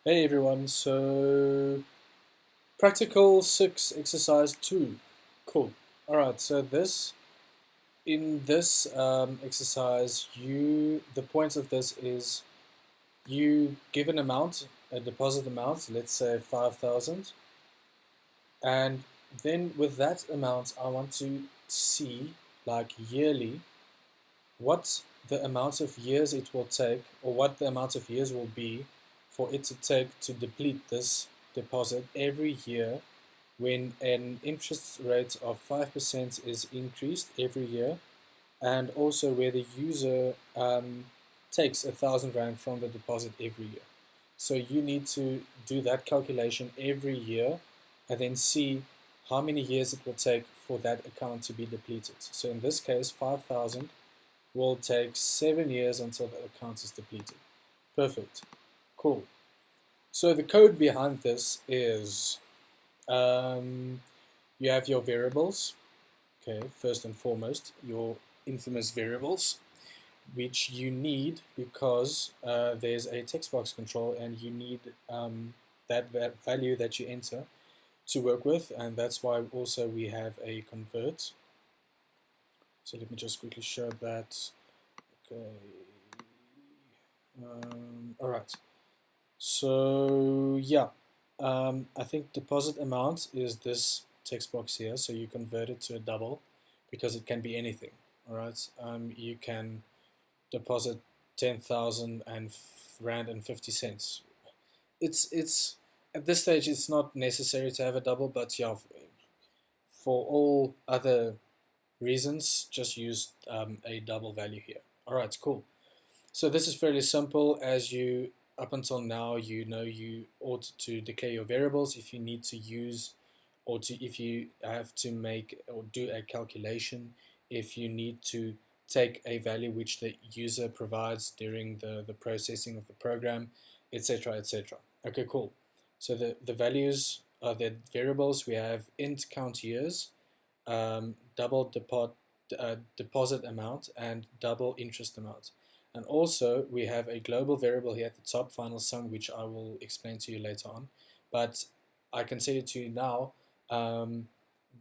Hey everyone, so practical 6 exercise 2. Cool. Alright, so in this exercise, the point of this is you give an amount, a deposit amount, let's say 5,000, and then with that amount, I want to see, like yearly, what the amount of years it will take, or what the amount of years will be for it to take to deplete this deposit every year when an interest rate of 5% is increased every year, and also where the user takes 1,000 Rand from the deposit every year. So you need to do that calculation every year and then see how many years it will take for that account to be depleted. So in this case, 5,000 will take 7 years until the account is depleted. Perfect. Cool. So the code behind this is um, you have your variables. Okay, first and foremost, your infamous variables, which you need because there's a text box control and you need that value that you enter to work with, and that's why also we have a convert. So let me just quickly show that. Okay. All right. So yeah, I think deposit amount is this text box here. So you convert it to a double because it can be anything. All right. You can deposit 10,000 Rand and 50 cents. It's at this stage it's not necessary to have a double, but yeah, for all other reasons, just use a double value here. All right, cool. So this is fairly simple. As you up until now, you know you ought to declare your variables if you need to use, or to if you have to make or do a calculation, if you need to take a value which the user provides during the processing of the program, etc., etc. Okay, cool. So the values are the variables. We have int count years, double deposit amount, and double interest amount. And also we have a global variable here at the top, final sum, which I will explain to you later on. But I can say it to you now,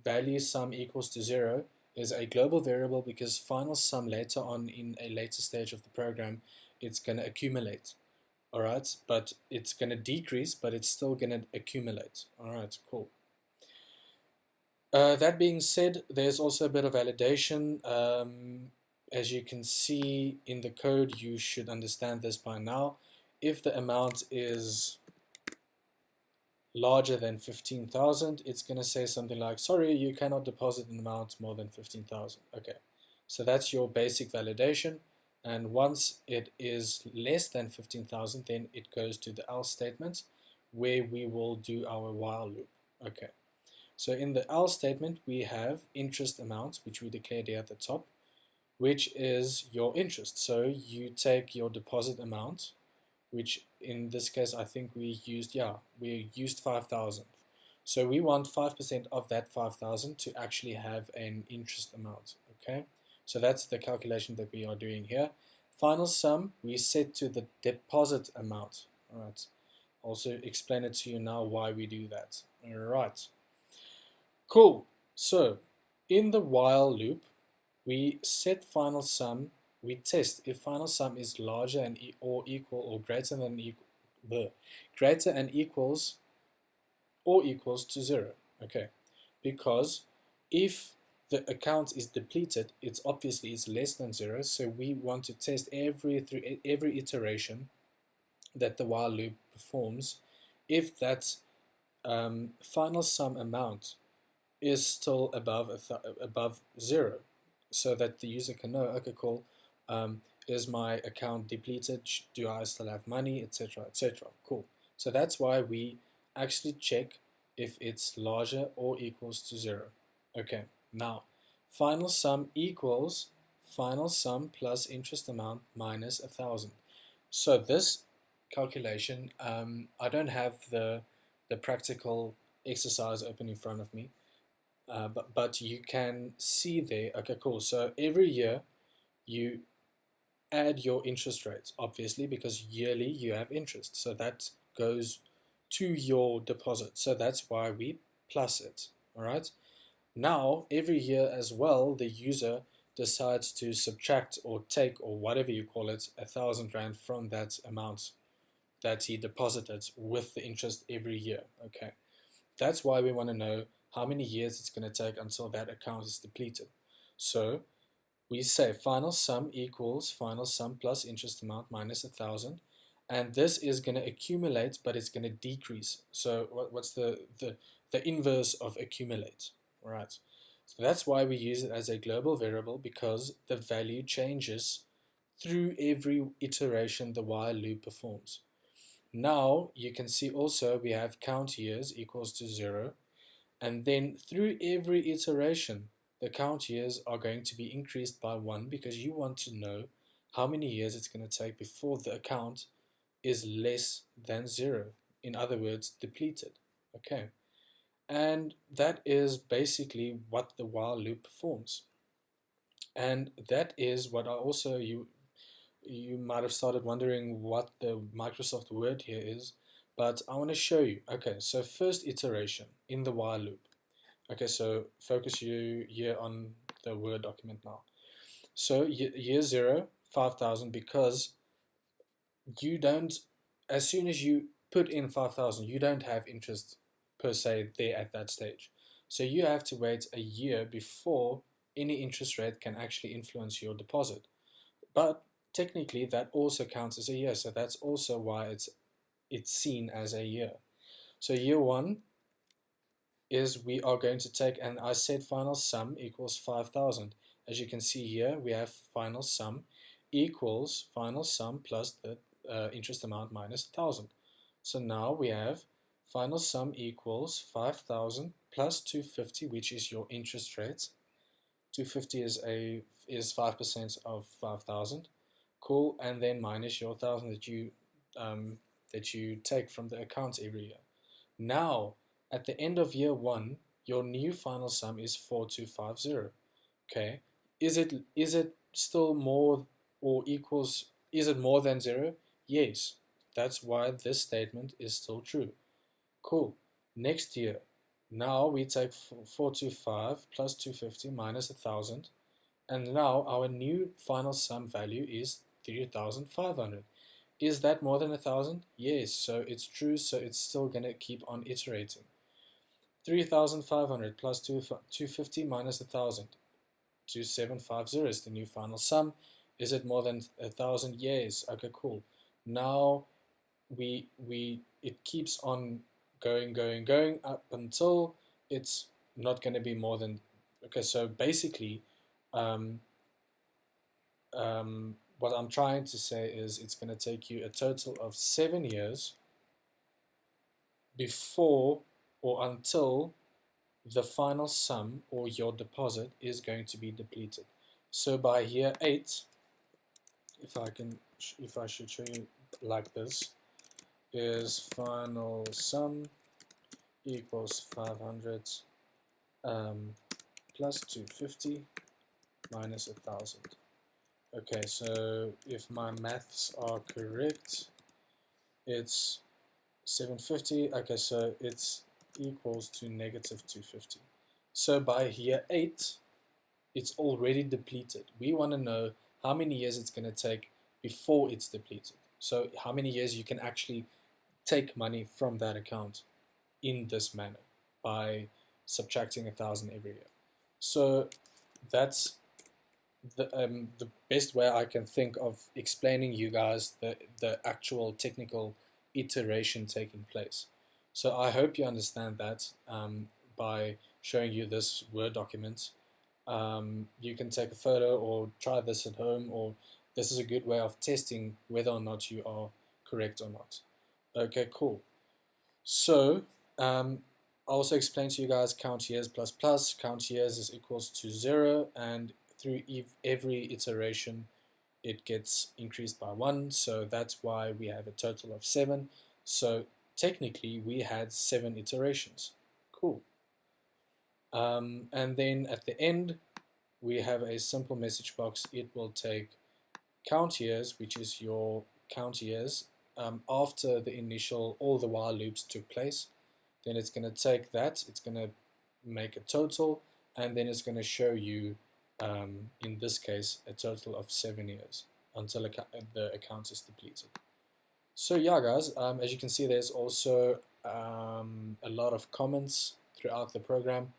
value sum equals to 0 is a global variable because final sum later on in a later stage of the program, it's going to accumulate. All right, but it's going to decrease, but it's still going to accumulate. All right, cool. That being said, there's also a bit of validation. As you can see in the code, you should understand this by now. If the amount is larger than 15,000, it's going to say something like, sorry, you cannot deposit an amount more than 15,000. Okay, so that's your basic validation. And once it is less than 15,000, then it goes to the else statement where we will do our while loop. Okay. So in the else statement, we have interest amount, which we declared here at the top, which is your interest. So you take your deposit amount, which in this case, I think we used 5,000. So we want 5% of that 5,000 to actually have an interest amount, okay? So that's the calculation that we are doing here. Final sum, we set to the deposit amount, all right? Also explain it to you now why we do that, all right? Cool. So in the while loop, we set final sum. We test if final sum is larger and or equal or greater than greater and equals or equals to 0. Okay, because if the account is depleted, it's obviously is less than 0. So we want to test every iteration that the while loop performs if that final sum amount is still above 0, so that the user can know, okay, cool, is my account depleted, do I still have money, etc., etc. Cool. So that's why we actually check if it's larger or equals to 0. Okay, now final sum equals final sum plus interest amount minus 1,000. So this calculation, I don't have the practical exercise open in front of me, but you can see there. Okay, cool. So every year you add your interest rates, obviously, because yearly you have interest. So that goes to your deposit. So that's why we plus it. All right. Now, every year as well, the user decides to subtract or take, or whatever you call it, 1,000 Rand from that amount that he deposited with the interest every year. Okay. That's why we want to know how many years it's going to take until that account is depleted. So we say final sum equals final sum plus interest amount minus 1,000, and this is going to accumulate, but it's going to decrease. So what's the inverse of accumulate? All right. So that's why we use it as a global variable, because the value changes through every iteration the while loop performs. Now you can see also we have count years equals to 0, and then through every iteration the count years are going to be increased by 1, because you want to know how many years it's going to take before the account is less than 0. In other words, depleted. Okay, and that is basically what the while loop performs. And that is what I also, you might have started wondering what the Microsoft Word here is, but I want to show you. Okay, so first iteration in the while loop. Okay, so focus you here on the Word document now. So year 0, 5,000, because you don't, as soon as you put in 5,000, you don't have interest per se there at that stage. So you have to wait a year before any interest rate can actually influence your deposit. But technically that also counts as a year, so that's also why it's seen as a year. So year 1 is we are going to take, and I said final sum equals 5,000. As you can see here, we have final sum equals final sum plus the interest amount minus 1,000. So now we have final sum equals 5,000 plus 250, which is your interest rate. 250 is 5% of 5,000. Cool, and then minus your 1,000 that you take from the account every year. Now, at the end of year 1, your new final sum is 4,250. Okay, is it still more or equals? Is it more than 0? Yes, that's why this statement is still true. Cool. Next year, now we take 425 plus 250 minus 1,000, and now our new final sum value is 3,500. Is that more than 1,000? Yes, so it's true, so it's still going to keep on iterating. 3,500 plus 250 minus 1,000. 2,750 is the new final sum. Is it more than 1,000? Yes. Okay, cool. Now it keeps on going up until it's not going to be more than. Okay, so basically, um, what I'm trying to say is it's going to take you a total of 7 years before or until the final sum or your deposit is going to be depleted. So by year 8, if I should show you like this, is final sum equals 500 plus 250 minus 1,000. Okay, so if my maths are correct, it's 750. Okay, so it's equals to negative 250. So by year 8, it's already depleted. We want to know how many years it's going to take before it's depleted. So how many years you can actually take money from that account in this manner by subtracting 1,000 every year. So that's the best way I can think of explaining you guys the actual technical iteration taking place. So I hope you understand that by showing you this Word document. You can take a photo or try this at home, or this is a good way of testing whether or not you are correct or not. Okay, cool. So I'll also explain to you guys count years plus plus. Count years is equals to 0, and through every iteration it gets increased by 1, so that's why we have a total of 7. So technically we had 7 iterations. Cool. And then at the end we have a simple message box. It will take count years, which is your count years, after the initial, all the while loops took place. Then it's going to take that, it's going to make a total, and then it's going to show you, in this case, a total of 7 years until the account is depleted. So yeah, guys, as you can see, there's also a lot of comments throughout the program.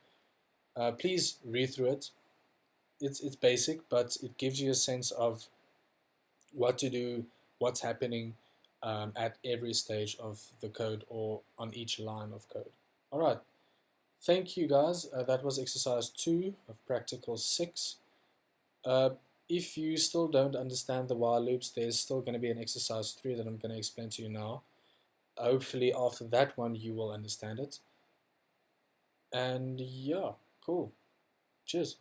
Please read through it. It's basic, but it gives you a sense of what to do, what's happening at every stage of the code or on each line of code. All right. Thank you, guys. That was exercise 2 of practical 6. If you still don't understand the while loops, there's still going to be an exercise 3 that I'm going to explain to you now. Hopefully after that one you will understand it. And yeah, cool. Cheers.